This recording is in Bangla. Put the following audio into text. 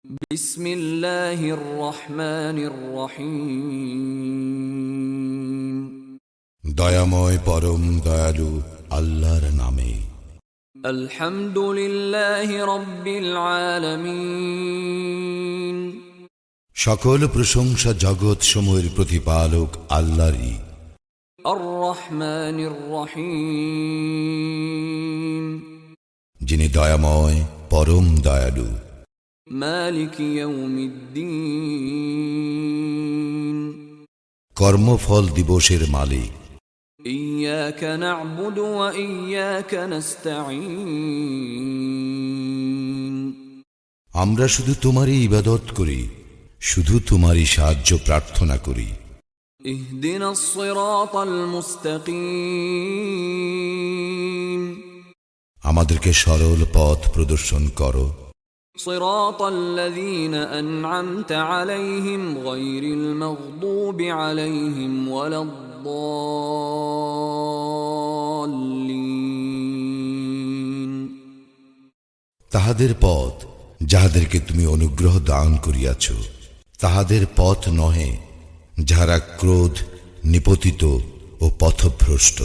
বিসমিল্লাহির রহমানির রহিম। দয়াময় পরম দয়ালু আল্লাহর নামে। আলহামদুলিল্লাহি রাব্বিল আলামিন। সকল প্রশংসা জগৎ সমূহের প্রতিপালক আল্লাহরই। আর রহমানির রহিম। যিনি দয়াময় পরম দয়ালু। মালিক ইয়াউমিদ্দিন। কর্মফল দিবসের মালিক। ইয়াকা না'বুদু ওয়া ইয়াকা নাস্তাঈন। আমরা শুধু তোমারই ইবাদত করি, শুধু তোমারই সাহায্য প্রার্থনা করি। ইহদিনাস সিরাতাল মুস্তাকিম। আমাদেরকে সরল পথ প্রদর্শন করো। সিরাতাল্লাযীনা আন'আমতা আলাইহিম গায়রিল মাগদুবি আলাইহিম ওয়ালাদ-দাল্লিন। তাহাদের পথ যাহাদেরকে তুমি অনুগ্রহ দান করিয়াছ, তাহাদের পথ নহে যাহারা ক্রোধ নিপতিত ও পথভ্রষ্ট।